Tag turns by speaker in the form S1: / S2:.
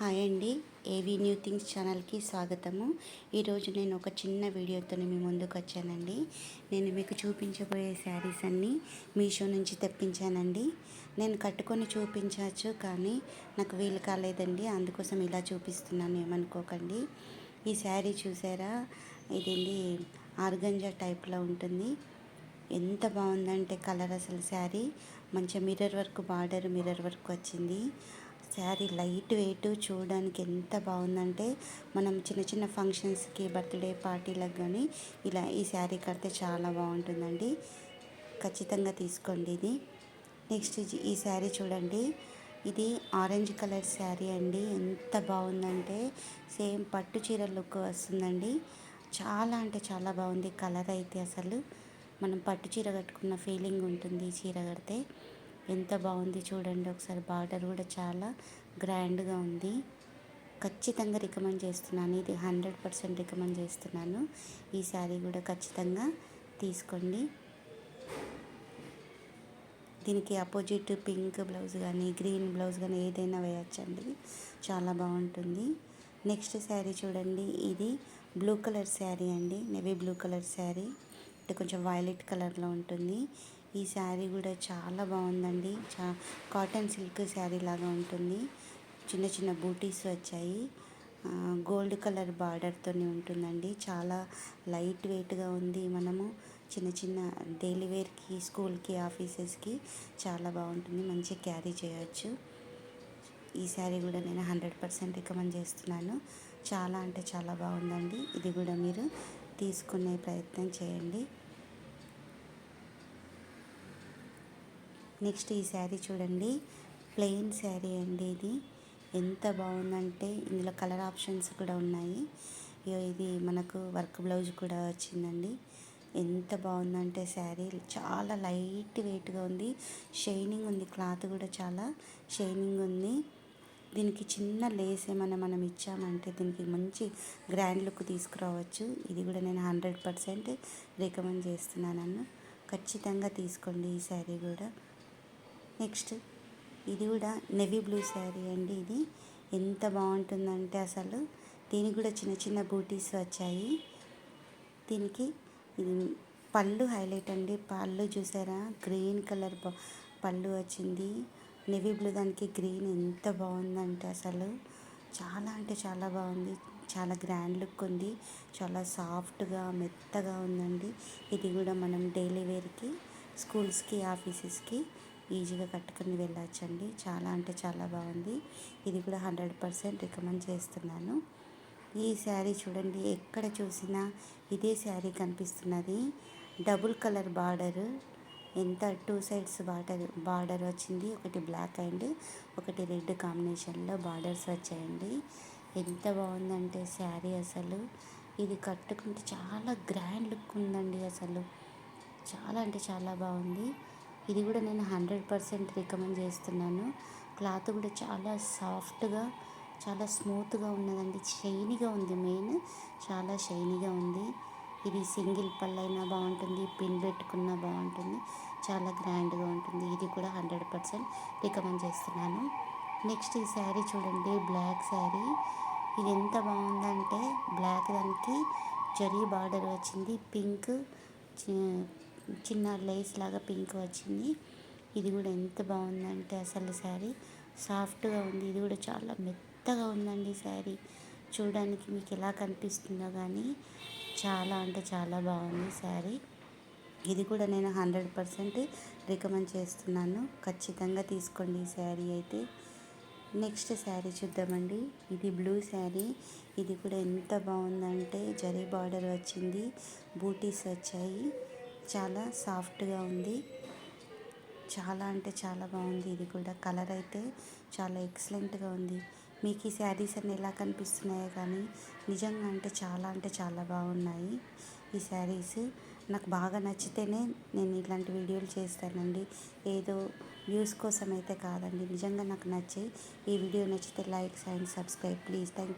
S1: Hi అండి. ఏవి new things ఛానల్కి స్వాగతము. ఈరోజు నేను ఒక చిన్న వీడియోతో మీ ముందుకు వచ్చానండి. నేను మీకు చూపించబోయే శారీస్ అన్నీ మీషో నుంచి తెప్పించానండి. నేను కట్టుకొని చూపించవచ్చు, కానీ నాకు వీలు కాలేదండి. అందుకోసం ఇలా చూపిస్తున్నాను, ఏమనుకోకండి. ఈ శారీ చూసారా, ఇదేంటి ఆర్గంజా టైప్లో ఉంటుంది. ఎంత బాగుందంటే కలర్, అసలు శారీ మంచిగా mirror work, border mirror work వచ్చింది. శారీ లైట్ వెయిట్, చూడడానికి ఎంత బాగుందంటే మనం చిన్న చిన్న ఫంక్షన్స్కి, బర్త్డే పార్టీలకు కానీ ఇలా ఈ శారీ కడితే చాలా బాగుంటుందండి. ఖచ్చితంగా తీసుకోండి ఇది. నెక్స్ట్ ఈ శారీ చూడండి, ఇది ఆరెంజ్ కలర్ శారీ అండి. ఎంత బాగుందంటే సేమ్ పట్టు చీర లుక్ వస్తుందండి. చాలా అంటే చాలా బాగుంది. కలర్ అయితే అసలు మనం పట్టు చీర కట్టుకున్న ఫీలింగ్ ఉంటుంది ఈ చీర కడితే. ఎంత బాగుంది చూడండి ఒకసారి. బార్డర్ కూడా చాలా గ్రాండ్గా ఉంది. ఖచ్చితంగా రికమెండ్ చేస్తున్నాను. ఇది 100% రికమెండ్ చేస్తున్నాను. ఈ శారీ కూడా ఖచ్చితంగా తీసుకోండి. దీనికి అపోజిట్ పింక్ బ్లౌజ్ కానీ, గ్రీన్ బ్లౌజ్ కానీ ఏదైనా వేయచ్చండి, చాలా బాగుంటుంది. నెక్స్ట్ శారీ చూడండి, ఇది బ్లూ కలర్ శారీ అండి. నేవీ బ్లూ కలర్ శారీ, అంటే కొంచెం వైలెట్ కలర్లో ఉంటుంది. ఈ శారీ కూడా చాలా బాగుందండి. కాటన్ సిల్క్ శారీ లాగా ఉంటుంది. చిన్న చిన్న బూటీస్ వచ్చాయి. గోల్డ్ కలర్ బార్డర్తో ఉంటుందండి. చాలా లైట్ వెయిట్గా ఉంది. మనము చిన్న చిన్న డైలీ వేర్కి, స్కూల్కి, ఆఫీసెస్కి చాలా బాగుంటుంది. మంచిగా క్యారీ చేయవచ్చు. ఈ శారీ కూడా నేను 100% రికమెండ్ చేస్తున్నాను. చాలా అంటే చాలా బాగుందండి. ఇది కూడా మీరు తీసుకునే ప్రయత్నం చేయండి. నెక్స్ట్ ఈ శారీ చూడండి, ప్లెయిన్ శారీ అండి. ఇది ఎంత బాగుందంటే ఇందులో కలర్ ఆప్షన్స్ కూడా ఉన్నాయి. ఇది మనకు వర్క్ బ్లౌజ్ కూడా వచ్చిందండి. ఎంత బాగుందంటే శారీ చాలా లైట్ వెయిట్గా ఉంది. షైనింగ్ ఉంది. క్లాత్ కూడా చాలా షైనింగ్ ఉంది. దీనికి చిన్న లేస్ ఏమైనా మనం ఇచ్చామంటే దీనికి మంచి గ్రాండ్ లుక్ తీసుకురావచ్చు. ఇది కూడా నేను 100% రికమెండ్ చేస్తున్నాను. ఖచ్చితంగా తీసుకోండి ఈ శారీ కూడా. నెక్స్ట్ ఇది కూడా నేవీ బ్లూ శారీ అండి. ఇది ఎంత బాగుంటుందంటే అసలు దీనికి కూడా చిన్న చిన్న బూటీస్ వచ్చాయి. దీనికి ఇది పళ్ళు హైలైట్ అండి. పళ్ళు చూసారా, గ్రీన్ కలర్ పళ్ళు వచ్చింది. నేవీ బ్లూ దానికి గ్రీన్ ఎంత బాగుందంటే అసలు చాలా అంటే చాలా బాగుంది. చాలా గ్రాండ్ లుక్ ఉంది. చాలా సాఫ్ట్గా, మెత్తగా ఉందండి. ఇది కూడా మనం డైలీ వేర్కి, స్కూల్స్కి, ఆఫీసెస్కి ఈజీగా కట్టుకుని వెళ్ళొచ్చండి. చాలా అంటే చాలా బాగుంది. ఇది కూడా 100% రికమెండ్ చేస్తున్నాను. ఈ శారీ చూడండి, ఎక్కడ చూసినా ఇదే శారీ కనిపిస్తున్నది. డబుల్ కలర్ బార్డర్, ఎంత 2 సైడ్స్ బార్డర్ వచ్చింది. ఒకటి బ్లాక్ అండ్ ఒకటి రెడ్ కాంబినేషన్లో బార్డర్స్ వచ్చాయండి. ఎంత బాగుందంటే శారీ అసలు ఇది కట్టుకుంటే చాలా గ్రాండ్ లుక్ ఉందండి. అసలు చాలా అంటే చాలా బాగుంది. ఇది కూడా నేను 100% రికమెండ్ చేస్తున్నాను. క్లాత్ కూడా చాలా సాఫ్ట్గా, చాలా స్మూత్గా ఉన్నదండి. షైనీగా ఉంది. మెయిన్ చాలా షైనీగా ఉంది. ఇది సింగిల్ పళ్ళైనా బాగుంటుంది, పిన్ పెట్టుకున్నా బాగుంటుంది. చాలా గ్రాండ్గా ఉంటుంది. ఇది కూడా 100% రికమెండ్ చేస్తున్నాను. నెక్స్ట్ ఈ శారీ చూడండి, బ్లాక్ శారీ. ఇది ఎంత బాగుందంటే బ్లాక్ దానికి జరీ బార్డర్ వచ్చింది. పింక్ చిన్న లేస్ లాగా పింక్ వచ్చింది. ఇది కూడా ఎంత బాగుందంటే అసలు శారీ సాఫ్ట్గా ఉంది. ఇది కూడా చాలా మెత్తగా ఉందండి శారీ. చూడడానికి మీకు ఎలా కనిపిస్తుందో కానీ చాలా అంటే చాలా బాగుంది శారీ. ఇది కూడా నేను 100% రికమెండ్ చేస్తున్నాను. ఖచ్చితంగా తీసుకోండి ఈ శారీ అయితే. నెక్స్ట్ శారీ చూద్దామండి. ఇది బ్లూ శారీ. ఇది కూడా ఎంత బాగుందంటే జరీ బార్డర్ వచ్చింది, బూటీస్ వచ్చాయి. చాలా సాఫ్ట్గా ఉంది. చాలా అంటే చాలా బాగుంది. ఇది కూడా కలర్ అయితే చాలా ఎక్సలెంట్గా ఉంది. మీకు ఈ శారీస్ అన్నీ ఎలా కనిపిస్తున్నాయో కానీ నిజంగా అంటే చాలా బాగున్నాయి ఈ శారీస్. నాకు బాగా నచ్చితేనే నేను ఇట్లాంటి వీడియోలు చేస్తానండి. ఏదో వ్యూస్ కోసం అయితే కాదండి. నిజంగా నాకు నచ్చి ఈ వీడియో నచ్చితే like and subscribe please. Thank you.